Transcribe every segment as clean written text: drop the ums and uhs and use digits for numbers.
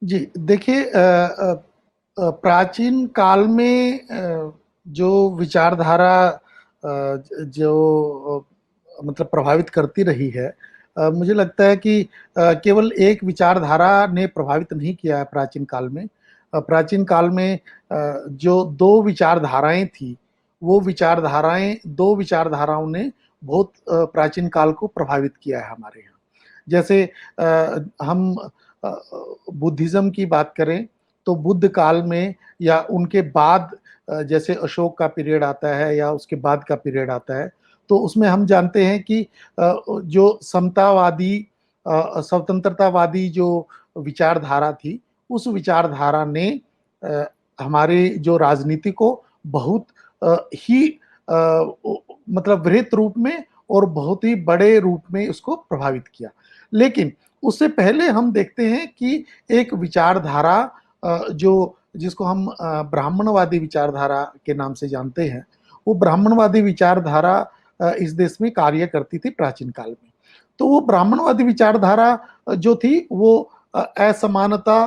जी, देखिए प्राचीन काल में जो विचारधारा जो मतलब प्रभावित करती रही है, मुझे लगता है कि केवल एक विचारधारा ने प्रभावित नहीं किया है प्राचीन काल में। प्राचीन काल में जो 2 विचारधाराएँ थी, वो विचारधाराएँ 2 विचारधाराओं ने बहुत प्राचीन काल को प्रभावित किया है हमारे यहाँ। जैसे हम अ, बुद्धिज़्म की बात करें, तो बुद्ध काल में या उनके बाद जैसे अशोक का पीरियड आता है या उसके बाद का पीरियड आता है, तो उसमें हम जानते हैं कि जो समतावादी स्वतंत्रतावादी जो विचारधारा थी, उस विचारधारा ने अ, हमारी जो राजनीति को बहुत ही मतलब वृहत रूप में और बहुत ही बड़े रूप में उसको प्रभावित किया। लेकिन उससे पहले हम देखते हैं कि एक विचारधारा जो जिसको हम ब्राह्मणवादी विचारधारा के नाम से जानते हैं, वो ब्राह्मणवादी विचारधारा इस देश में कार्य करती थी प्राचीन काल में। तो वो ब्राह्मणवादी विचारधारा जो थी वो असमानता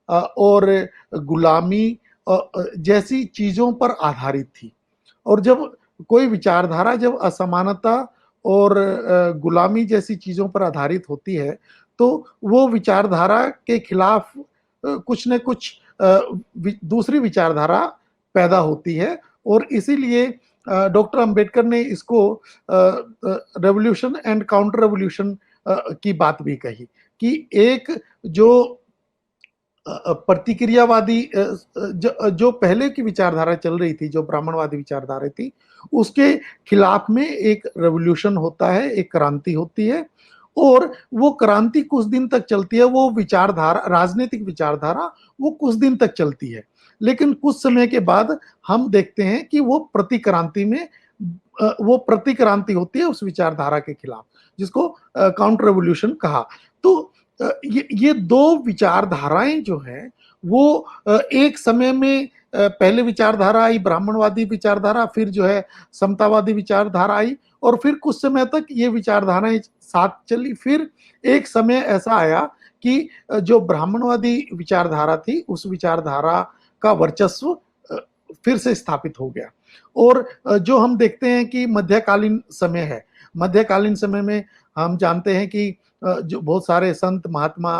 और गुलामी जैसी चीज़ों पर आधारित थी। और जब कोई विचारधारा जब असमानता और गुलामी जैसी चीज़ों पर आधारित होती है, तो वो विचारधारा के खिलाफ कुछ न कुछ दूसरी विचारधारा पैदा होती है और इसीलिए डॉक्टर अंबेडकर ने इसको रेवोल्यूशन एंड काउंटर रेवोल्यूशन की बात भी कही कि एक जो प्रतिक्रियावादी जो पहले की विचारधारा चल रही थी, जो ब्राह्मणवादी विचारधारा थी, उसके खिलाफ में एक रेवोल्यूशन होता है, एक क्रांति होती है और वो क्रांति कुछ दिन तक चलती है, वो विचारधारा राजनीतिक विचारधारा वो कुछ दिन तक चलती है। लेकिन कुछ समय के बाद हम देखते हैं कि वो प्रतिक्रांति में वो प्रतिक्रांति होती है उस विचारधारा के खिलाफ, जिसको काउंटर रेवोल्यूशन कहा। तो ये 2 विचारधाराएँ जो हैं, वो एक समय में पहले विचारधारा आई ब्राह्मणवादी विचारधारा, फिर जो है समतावादी विचारधारा आई और फिर कुछ समय तक ये विचारधाराएँ साथ चली। फिर एक समय ऐसा आया कि जो ब्राह्मणवादी विचारधारा थी, उस विचारधारा का वर्चस्व फिर से स्थापित हो गया। और जो हम देखते हैं कि मध्यकालीन समय है, मध्यकालीन समय में हम जानते हैं कि जो बहुत सारे संत महात्मा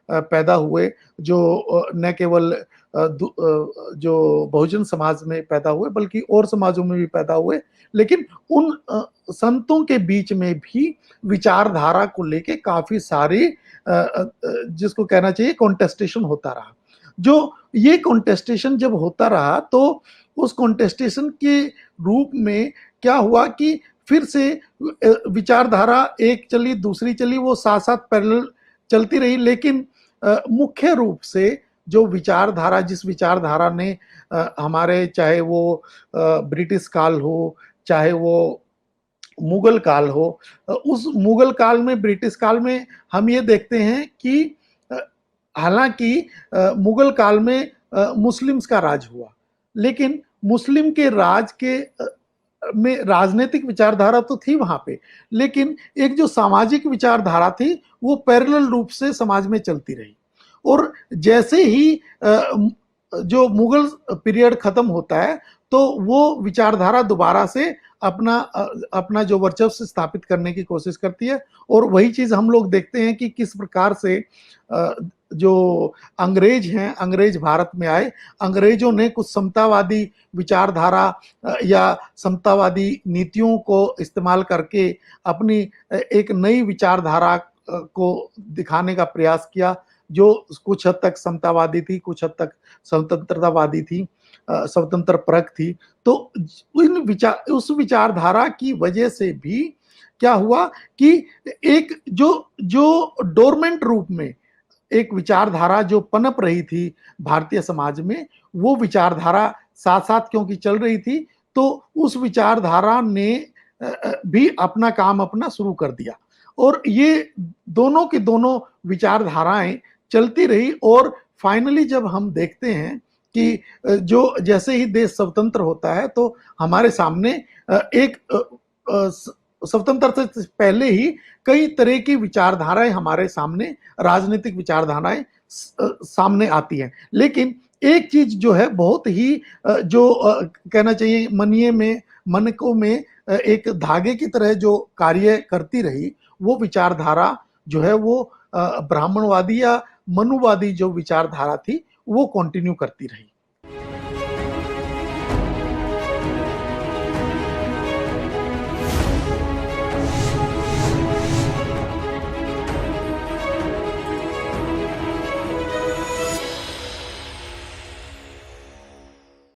पैदा हुए जो न केवल जो बहुजन समाज में पैदा हुए बल्कि और समाजों में भी पैदा हुए, लेकिन उन संतों के बीच में भी विचारधारा को लेके काफी सारी जिसको कहना चाहिए कॉन्टेस्टेशन होता रहा। जो ये कॉन्टेस्टेशन जब होता रहा तो उस कॉन्टेस्टेशन के रूप में क्या हुआ कि फिर से विचारधारा एक चली, दूसरी चली, वो साथ साथ पैरेलल चलती रही, लेकिन मुख्य रूप से जो विचारधारा जिस विचारधारा ने हमारे चाहे वो ब्रिटिश काल हो, चाहे वो मुगल काल हो, उस मुगल काल में ब्रिटिश काल में हम ये देखते हैं कि हालांकि मुगल काल में मुस्लिम्स का राज हुआ, लेकिन मुस्लिम के राज के में राजनीतिक विचारधारा तो थी वहां पे, लेकिन एक जो सामाजिक विचारधारा थी वो पैरेलल रूप से समाज में चलती रही। और जैसे ही जो मुगल पीरियड खत्म होता है तो वो विचारधारा दोबारा से अपना जो वर्चस्व स्थापित करने की कोशिश करती है और वही चीज हम लोग देखते हैं कि किस प्रकार से जो अंग्रेज हैं, अंग्रेज भारत में आए, अंग्रेजों ने कुछ समतावादी विचारधारा या समतावादी नीतियों को इस्तेमाल करके अपनी एक नई विचारधारा को दिखाने का प्रयास किया, जो कुछ हद तक समतावादी थी, कुछ हद तक स्वतंत्रतावादी थी, स्वतंत्र परख थी। तो उस विचारधारा की वजह से भी क्या हुआ कि एक जो जो डोरमेंट रूप में एक विचारधारा जो पनप रही थी भारतीय समाज में, वो विचारधारा साथ साथ क्योंकि चल रही थी, तो उस विचारधारा ने भी अपना काम अपना शुरू कर दिया और ये दोनों की दोनों विचारधाराएं चलती रही। और फाइनली जब हम देखते हैं कि जो जैसे ही देश स्वतंत्र होता है तो हमारे सामने एक स्वतंत्रता से पहले ही कई तरह की विचारधाराएं हमारे सामने, राजनीतिक विचारधाराएं सामने आती है। लेकिन एक चीज़ जो है बहुत ही कहना चाहिए मनकों में एक धागे की तरह जो कार्य करती रही, वो विचारधारा जो है वो ब्राह्मणवादी या मनुवादी जो विचारधारा थी, वो कंटिन्यू करती रही।